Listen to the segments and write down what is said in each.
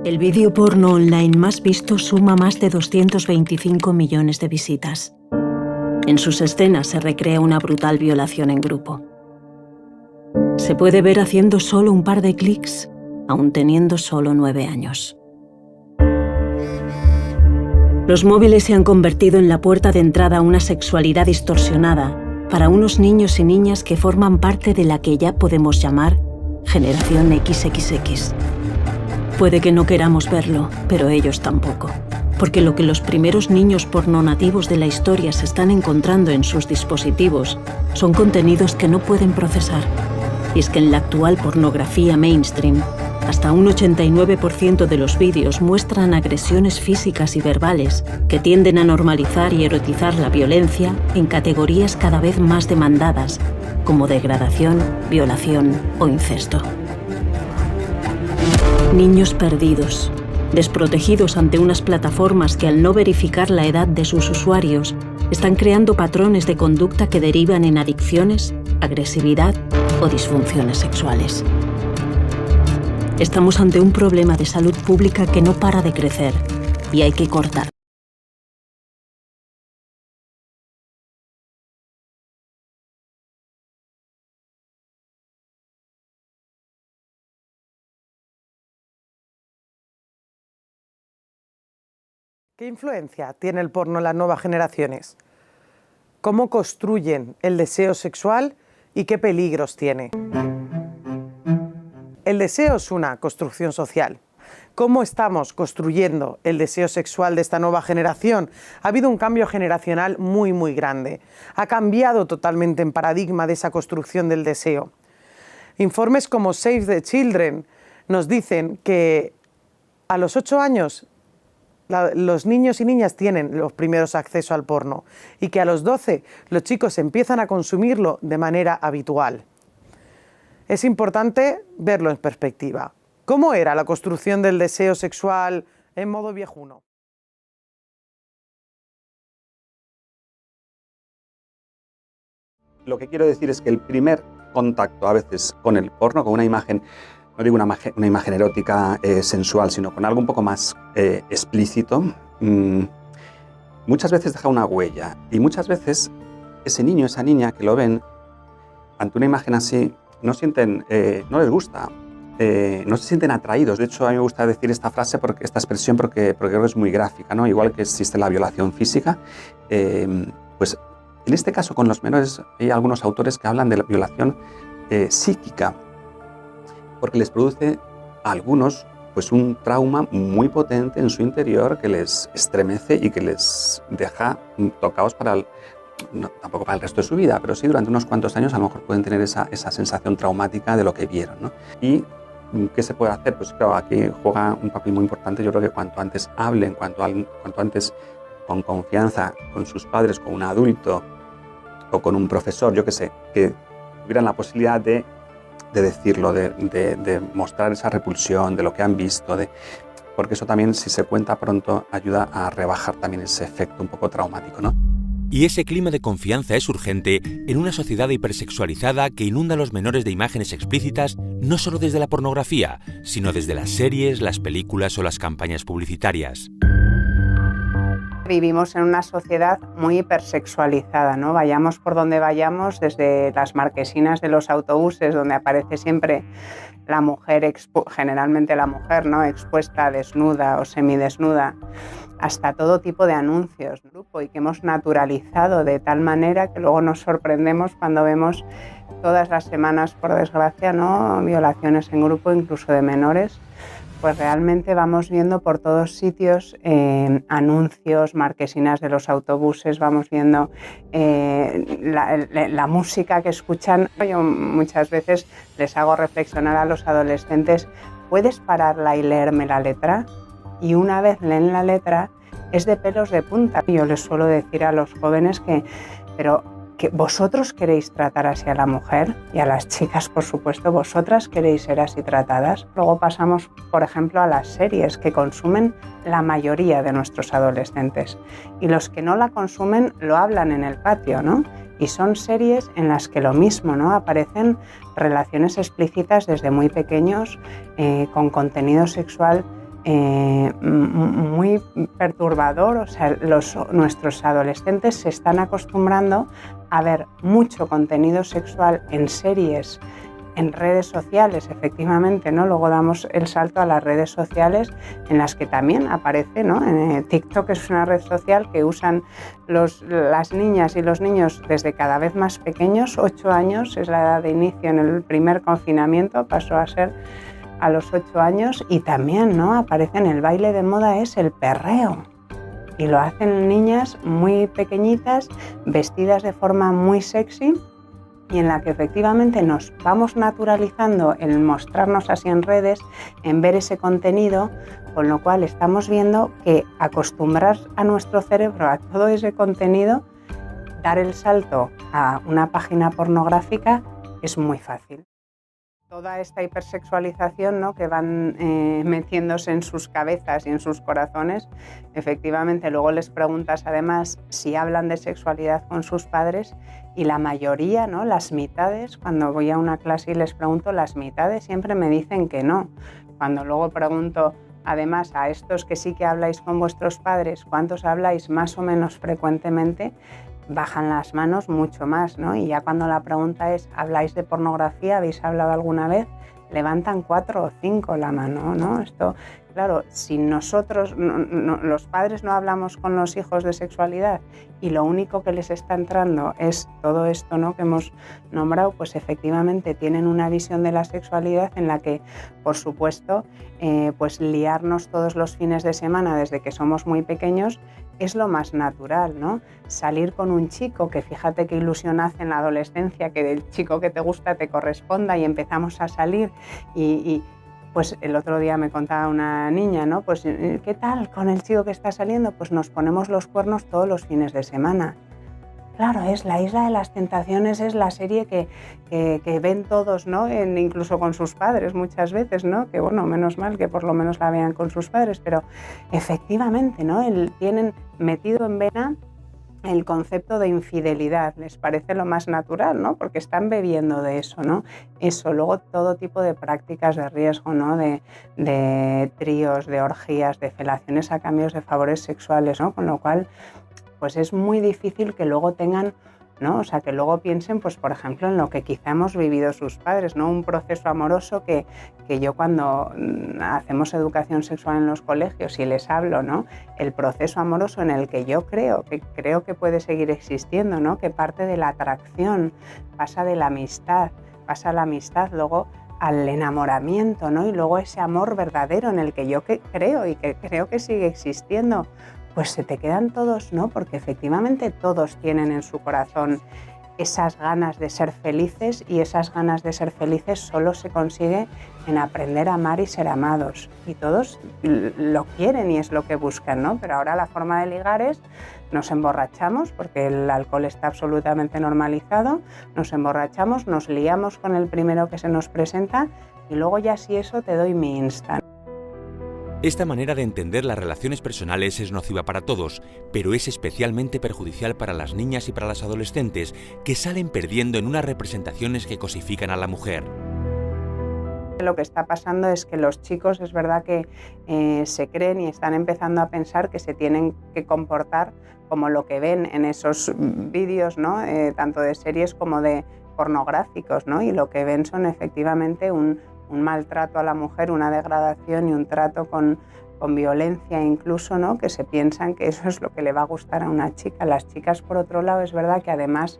El vídeo porno online más visto suma más de 225 millones de visitas. En sus escenas se recrea una brutal violación en grupo. Se puede ver haciendo solo un par de clics, aun teniendo solo 9 años. Los móviles se han convertido en la puerta de entrada a una sexualidad distorsionada para unos niños y niñas que forman parte de la que ya podemos llamar Generación XXX. Puede que no queramos verlo, pero ellos tampoco. Porque lo que los primeros niños pornonativos de la historia se están encontrando en sus dispositivos son contenidos que no pueden procesar. Y es que en la actual pornografía mainstream, hasta un 89% de los vídeos muestran agresiones físicas y verbales que tienden a normalizar y erotizar la violencia en categorías cada vez más demandadas, como degradación, violación o incesto. Niños perdidos, desprotegidos ante unas plataformas que al no verificar la edad de sus usuarios, están creando patrones de conducta que derivan en adicciones, agresividad o disfunciones sexuales. Estamos ante un problema de salud pública que no para de crecer y hay que cortar. ¿Qué influencia tiene el porno en las nuevas generaciones? ¿Cómo construyen el deseo sexual y qué peligros tiene? El deseo es una construcción social. ¿Cómo estamos construyendo el deseo sexual de esta nueva generación? Ha habido un cambio generacional muy grande. Ha cambiado totalmente el paradigma de esa construcción del deseo. Informes como Save the Children nos dicen que a los 8 años los niños y niñas tienen los primeros accesos al porno y que a los 12 los chicos empiezan a consumirlo de manera habitual. Es importante verlo en perspectiva. ¿Cómo era la construcción del deseo sexual en modo viejuno? Lo que quiero decir es que el primer contacto a veces con el porno, con una imagen, no digo una imagen erótica sensual, sino con algo un poco más explícito, muchas veces deja una huella. Y muchas veces ese niño, esa niña que lo ven, ante una imagen así, no les gusta, no se sienten atraídos. De hecho, a mí me gusta decir esta expresión porque creo que es muy gráfica, ¿no? Igual que existe la violación física, pues en este caso con los menores hay algunos autores que hablan de la violación psíquica, porque les produce a algunos pues un trauma muy potente en su interior que les estremece y que les deja tocados tampoco para el resto de su vida, pero sí durante unos cuantos años a lo mejor pueden tener esa sensación traumática de lo que vieron, ¿no? ¿Y qué se puede hacer? Pues claro, aquí juega un papel muy importante. Yo creo que cuanto antes hablen, cuanto antes con confianza con sus padres, con un adulto o con un profesor, yo qué sé, que tuvieran la posibilidad de decirlo, de mostrar esa repulsión de lo que han visto, porque eso también, si se cuenta pronto, ayuda a rebajar también ese efecto un poco traumático, ¿no? Y ese clima de confianza es urgente en una sociedad hipersexualizada que inunda a los menores de imágenes explícitas no solo desde la pornografía, sino desde las series, las películas o las campañas publicitarias. Vivimos en una sociedad muy hipersexualizada, ¿no? Vayamos por donde vayamos, desde las marquesinas de los autobuses, donde aparece siempre la mujer, generalmente la mujer, ¿no? Expuesta, desnuda o semidesnuda, hasta todo tipo de anuncios, ¿no? Y que hemos naturalizado de tal manera que luego nos sorprendemos cuando vemos todas las semanas, por desgracia, ¿no? Violaciones en grupo, incluso de menores. Pues realmente vamos viendo por todos sitios anuncios, marquesinas de los autobuses, vamos viendo la música que escuchan. Yo muchas veces les hago reflexionar a los adolescentes, ¿puedes pararla y leerme la letra? Y una vez leen la letra, es de pelos de punta. Yo les suelo decir a los jóvenes que vosotros queréis tratar así a la mujer y a las chicas, por supuesto, vosotras queréis ser así tratadas. Luego pasamos, por ejemplo, a las series que consumen la mayoría de nuestros adolescentes. Y los que no la consumen lo hablan en el patio, ¿no? Y son series en las que lo mismo, ¿no? Aparecen relaciones explícitas desde muy pequeños, con contenido sexual muy perturbador. O sea, nuestros adolescentes se están acostumbrando a ver mucho contenido sexual en series, en redes sociales, efectivamente, ¿no? Luego damos el salto a las redes sociales en las que también aparece, ¿no? TikTok es una red social que usan las niñas y los niños desde cada vez más pequeños. 8 años es la edad de inicio en el primer confinamiento, pasó a ser a los 8 años, y también, ¿no? Aparece en el baile de moda, es el perreo. Y lo hacen niñas muy pequeñitas, vestidas de forma muy sexy, y en la que efectivamente nos vamos naturalizando el mostrarnos así en redes, en ver ese contenido, con lo cual estamos viendo que acostumbrar a nuestro cerebro a todo ese contenido, dar el salto a una página pornográfica es muy fácil. Toda esta hipersexualización, ¿no?, que van metiéndose en sus cabezas y en sus corazones, efectivamente luego les preguntas además si hablan de sexualidad con sus padres, y la mayoría, ¿no?, las mitades, cuando voy a una clase y les pregunto, las mitades siempre me dicen que no. Cuando luego pregunto además a estos que sí que habláis con vuestros padres, ¿cuántos habláis más o menos frecuentemente?, bajan las manos mucho más, ¿no? Y ya cuando la pregunta es, ¿habláis de pornografía? ¿Habéis hablado alguna vez? Levantan 4 o 5 la mano, ¿no? Esto, claro, si nosotros, los padres no hablamos con los hijos de sexualidad y lo único que les está entrando es todo esto, ¿no?, que hemos nombrado, pues efectivamente tienen una visión de la sexualidad en la que, por supuesto, pues liarnos todos los fines de semana desde que somos muy pequeños es lo más natural, ¿no? Salir con un chico, que fíjate qué ilusión hace en la adolescencia que del chico que te gusta te corresponda, y empezamos a salir y pues el otro día me contaba una niña, ¿no? Pues ¿qué tal con el chico que está saliendo? Pues nos ponemos los cuernos todos los fines de semana. Claro, es La Isla de las Tentaciones, es la serie que ven todos, ¿no? Incluso con sus padres muchas veces, ¿no? Que bueno, menos mal que por lo menos la vean con sus padres, pero efectivamente, ¿no? Tienen metido en vena el concepto de infidelidad, les parece lo más natural, ¿no? Porque están bebiendo de eso, ¿no? Eso, luego todo tipo de prácticas de riesgo, ¿no? De tríos, de orgías, de felaciones a cambio de favores sexuales, ¿no? Con lo cual, pues es muy difícil que luego tengan, ¿no? O sea, que luego piensen, pues por ejemplo, en lo que quizá hemos vivido sus padres, ¿no? Un proceso amoroso que yo cuando hacemos educación sexual en los colegios y les hablo, ¿no? El proceso amoroso en el que yo creo que puede seguir existiendo, ¿no? Que parte de la atracción, pasa de la amistad, pasa la amistad luego al enamoramiento, ¿no? Y luego ese amor verdadero en el que yo creo y que creo que sigue existiendo. Pues se te quedan todos, ¿no? Porque efectivamente todos tienen en su corazón esas ganas de ser felices, y esas ganas de ser felices solo se consigue en aprender a amar y ser amados. Y todos lo quieren y es lo que buscan, ¿no? Pero ahora la forma de ligar es, nos emborrachamos, porque el alcohol está absolutamente normalizado, nos emborrachamos, nos liamos con el primero que se nos presenta y luego ya si eso te doy mi Insta. Esta manera de entender las relaciones personales es nociva para todos, pero es especialmente perjudicial para las niñas y para las adolescentes, que salen perdiendo en unas representaciones que cosifican a la mujer. Lo que está pasando es que los chicos, es verdad que se creen y están empezando a pensar que se tienen que comportar como lo que ven en esos vídeos, ¿no? Tanto de series como de pornográficos, ¿no? Y lo que ven son efectivamente un maltrato a la mujer, una degradación y un trato con violencia incluso, ¿no? Que se piensan que eso es lo que le va a gustar a una chica. Las chicas, por otro lado, es verdad que además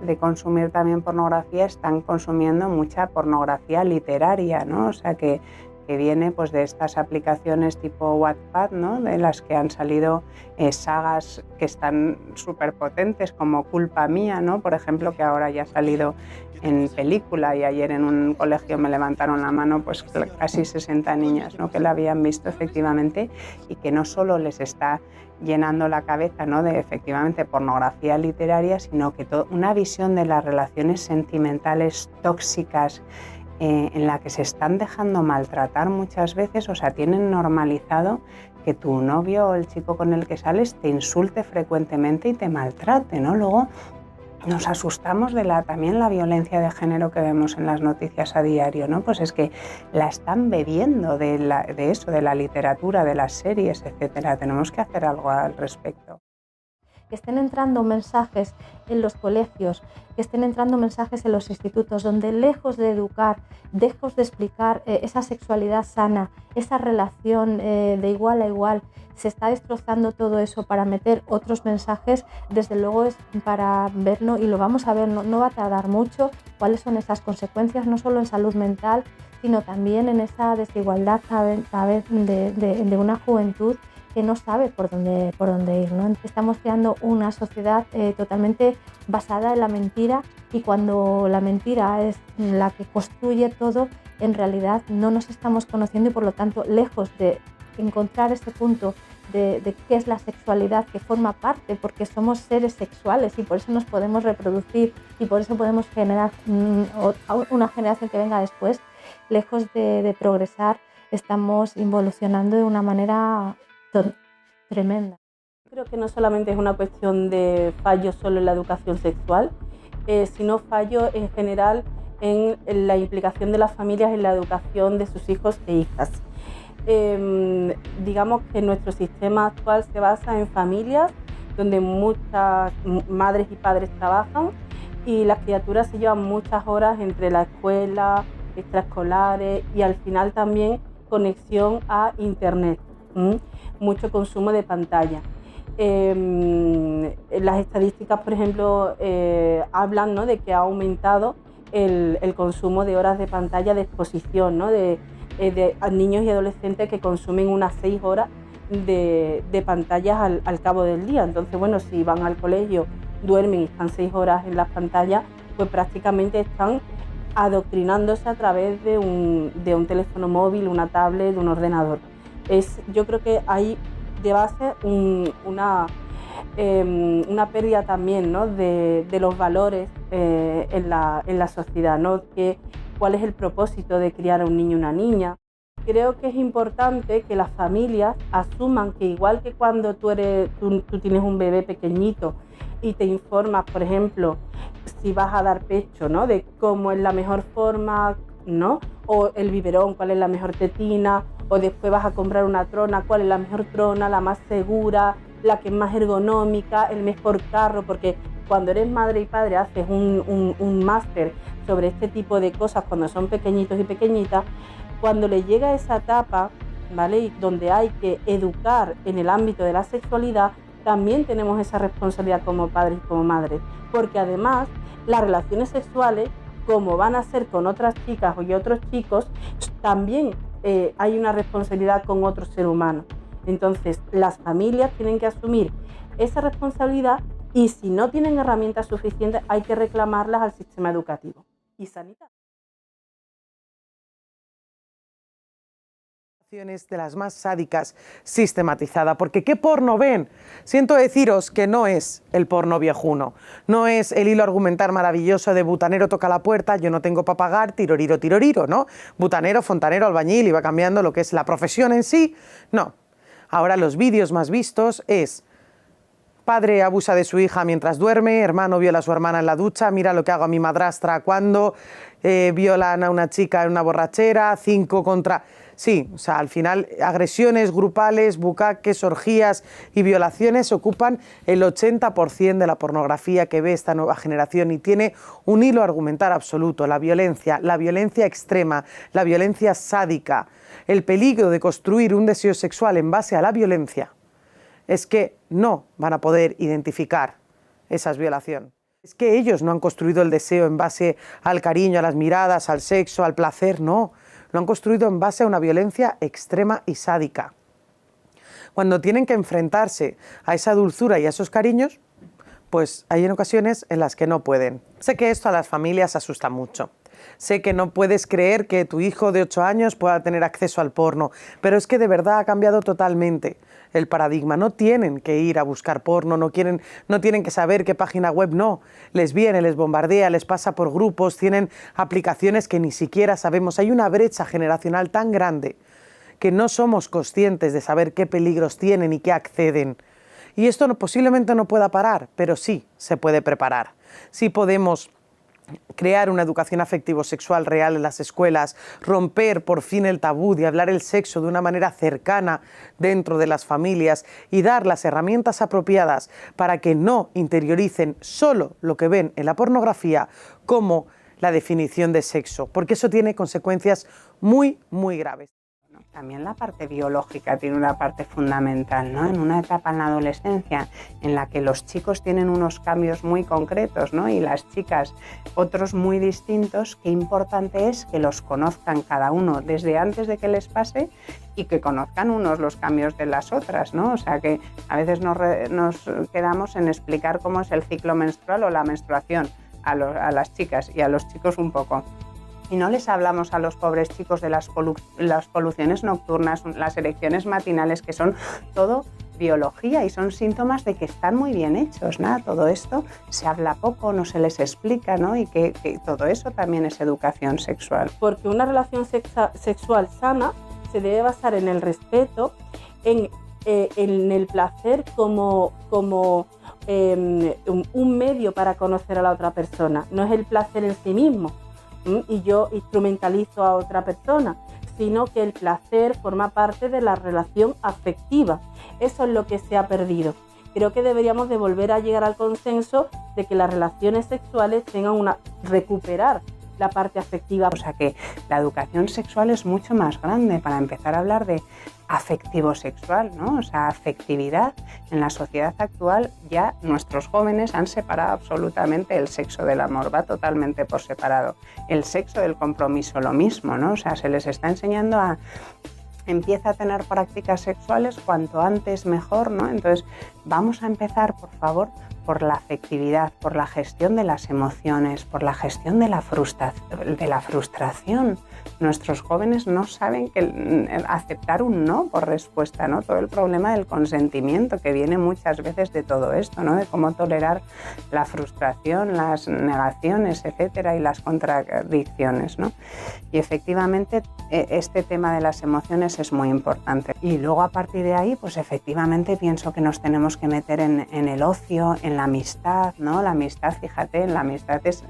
de consumir también pornografía, están consumiendo mucha pornografía literaria, ¿no? O sea, que viene pues de estas aplicaciones tipo Wattpad, ¿no? De las que han salido sagas que están súper potentes, como Culpa Mía, ¿no? Por ejemplo, que ahora ya ha salido en película, y ayer en un colegio me levantaron la mano pues casi 60 niñas, ¿no? Que la habían visto efectivamente, y que no solo les está llenando la cabeza, ¿no? De efectivamente pornografía literaria, sino que una visión de las relaciones sentimentales tóxicas, en la que se están dejando maltratar muchas veces. O sea, tienen normalizado que tu novio o el chico con el que sales te insulte frecuentemente y te maltrate, ¿no? Luego nos asustamos de también la violencia de género que vemos en las noticias a diario, ¿no? Pues es que la están bebiendo de la literatura, de las series, etcétera. Tenemos que hacer algo al respecto. Que estén entrando mensajes en los colegios, que estén entrando mensajes en los institutos, donde lejos de educar, lejos de explicar esa sexualidad sana, esa relación de igual a igual, se está destrozando todo eso para meter otros mensajes. Desde luego es para verlo, y lo vamos a ver, no va a tardar mucho, cuáles son esas consecuencias, no solo en salud mental, sino también en esa desigualdad cada vez de una juventud que no sabe por dónde ir, ¿no? Estamos creando una sociedad totalmente basada en la mentira, y cuando la mentira es la que construye todo, en realidad no nos estamos conociendo, y por lo tanto, lejos de encontrar ese punto de qué es la sexualidad, que forma parte, porque somos seres sexuales y por eso nos podemos reproducir y por eso podemos generar una generación que venga después, lejos de progresar, estamos involucionando de una manera tremenda. Creo que no solamente es una cuestión de fallo solo en la educación sexual, sino fallo en general en la implicación de las familias en la educación de sus hijos e hijas. Digamos que nuestro sistema actual se basa en familias donde muchas madres y padres trabajan, y las criaturas se llevan muchas horas entre la escuela, extraescolares y al final también conexión a internet. Mucho consumo de pantalla. Las estadísticas, por ejemplo, hablan, ¿no?, de que ha aumentado el consumo de horas de pantalla de exposición, ¿no?, de niños y adolescentes que consumen unas 6 horas de pantallas al cabo del día. Entonces, bueno, si van al colegio, duermen y están 6 horas en las pantallas, pues prácticamente están adoctrinándose a través de un teléfono móvil, una tablet, un ordenador. Yo creo que hay de base una pérdida también, ¿no?, de los valores en la sociedad, ¿no? ¿Cuál es el propósito de criar a un niño y una niña? Creo que es importante que las familias asuman que, igual que cuando tú tienes un bebé pequeñito y te informas, por ejemplo, si vas a dar pecho, ¿no?, de cómo es la mejor forma, ¿no?, o el biberón, cuál es la mejor tetina, o después vas a comprar una trona, cuál es la mejor trona, la más segura, la que es más ergonómica, el mejor carro, porque cuando eres madre y padre haces un máster sobre este tipo de cosas cuando son pequeñitos y pequeñitas. Cuando le llega esa etapa, ¿vale?, y donde hay que educar en el ámbito de la sexualidad, también tenemos esa responsabilidad como padres y como madres, porque además las relaciones sexuales, como van a ser con otras chicas y otros chicos, también hay una responsabilidad con otro ser humano. Entonces, las familias tienen que asumir esa responsabilidad, y si no tienen herramientas suficientes, hay que reclamarlas al sistema educativo y sanitario. De las más sádicas sistematizada, porque ¿qué porno ven? Siento deciros que no es el porno viejuno, no es el hilo argumental maravilloso de butanero toca la puerta, yo no tengo para pagar, tiroriro, tiroriro, ¿no? Butanero, fontanero, albañil, y va cambiando lo que es la profesión en sí, no. Ahora los vídeos más vistos es: padre abusa de su hija mientras duerme, hermano viola a su hermana en la ducha, mira lo que hago a mi madrastra cuando violan a una chica en una borrachera, 5 contra... Sí, o sea, al final agresiones grupales, bucaques, orgías y violaciones ocupan el 80% de la pornografía que ve esta nueva generación, y tiene un hilo argumental absoluto: la violencia extrema, la violencia sádica, el peligro de construir un deseo sexual en base a la violencia. Es que no van a poder identificar esas violaciones. Es que ellos no han construido el deseo en base al cariño, a las miradas, al sexo, al placer, no. Lo han construido en base a una violencia extrema y sádica. Cuando tienen que enfrentarse a esa dulzura y a esos cariños, pues hay en ocasiones en las que no pueden. Sé que esto a las familias asusta mucho. Sé que no puedes creer que tu hijo de 8 años pueda tener acceso al porno, pero es que de verdad ha cambiado totalmente el paradigma. No tienen que ir a buscar porno, no tienen que saber qué página web, no. Les viene, les bombardea, les pasa por grupos, tienen aplicaciones que ni siquiera sabemos. Hay una brecha generacional tan grande que no somos conscientes de saber qué peligros tienen y qué acceden. Y esto posiblemente no pueda parar, pero sí se puede preparar. sí podemos crear una educación afectivo-sexual real en las escuelas, romper por fin el tabú de hablar el sexo de una manera cercana dentro de las familias y dar las herramientas apropiadas para que no interioricen solo lo que ven en la pornografía como la definición de sexo, porque eso tiene consecuencias muy, muy graves. También la parte biológica tiene una parte fundamental, ¿no? En una etapa en la adolescencia en la que los chicos tienen unos cambios muy concretos, ¿no? Y las chicas otros muy distintos, qué importante es que los conozcan cada uno desde antes de que les pase y que conozcan unos los cambios de las otras, ¿no? O sea que a veces nos quedamos en explicar cómo es el ciclo menstrual o la menstruación a las chicas y a los chicos un poco. Y no les hablamos a los pobres chicos de las poluciones nocturnas, las erecciones matinales, que son todo biología y son síntomas de que están muy bien hechos, ¿no? Todo esto se habla poco, no se les explica, ¿no? Y que todo eso también es educación sexual. Porque una relación sexual sana se debe basar en el respeto, en el placer como un medio para conocer a la otra persona. No es el placer en sí mismo y yo instrumentalizo a otra persona, sino que el placer forma parte de la relación afectiva. Eso es lo que se ha perdido. Creo que deberíamos de volver a llegar al consenso de que las relaciones sexuales tengan recuperar la parte afectiva. O sea que la educación sexual es mucho más grande para empezar a hablar de afectivo sexual, ¿no? O sea, afectividad. En la sociedad actual ya nuestros jóvenes han separado absolutamente el sexo del amor, va totalmente por separado. El sexo del compromiso lo mismo, ¿no? O sea, se les está enseñando a empieza a tener prácticas sexuales cuanto antes mejor, ¿no? Entonces vamos a empezar, por favor, por la afectividad, por la gestión de las emociones, por la gestión de la frustración. Nuestros jóvenes no saben aceptar un no por respuesta, ¿no? Todo el problema del consentimiento que viene muchas veces de todo esto, ¿no? De cómo tolerar la frustración, las negaciones, etcétera, y las contradicciones, ¿no? Y efectivamente este tema de las emociones es muy importante. Y luego a partir de ahí, pues efectivamente pienso que nos tenemos que meter en el ocio, en la amistad, ¿no? La amistad, fíjate, en la amistad es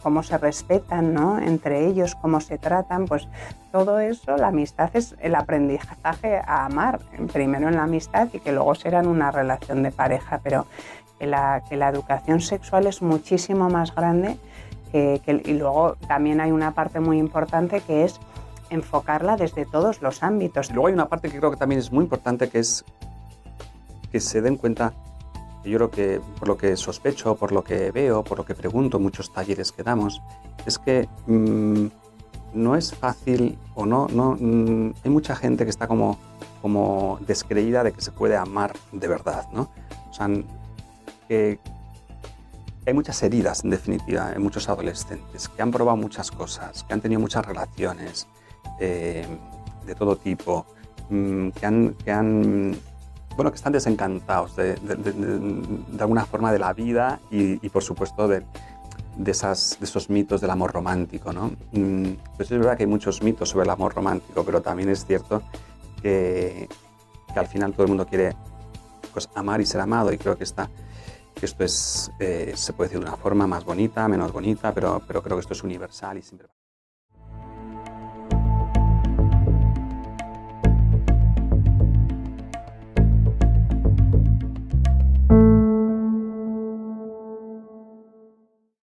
cómo se respetan, ¿no? Entre ellos, cómo se tratan, pues todo eso, la amistad es el aprendizaje a amar, primero en la amistad y que luego será en una relación de pareja, pero que la educación sexual es muchísimo más grande y luego también hay una parte muy importante que es enfocarla desde todos los ámbitos. Luego hay una parte que creo que también es muy importante, que es que se den cuenta, yo creo que por lo que sospecho, por lo que veo, por lo que pregunto en muchos talleres que damos, es que no es fácil o hay mucha gente que está como descreída de que se puede amar de verdad, ¿no? O sea, que hay muchas heridas, en definitiva, en muchos adolescentes que han probado muchas cosas, que han tenido muchas relaciones de todo tipo, que están desencantados de alguna forma de la vida y por supuesto de esos mitos del amor romántico, ¿no? Pues es verdad que hay muchos mitos sobre el amor romántico, pero también es cierto que al final todo el mundo quiere, pues, amar y ser amado, y creo que esto es, se puede decir de una forma más bonita, menos bonita, pero creo que esto es universal y siempre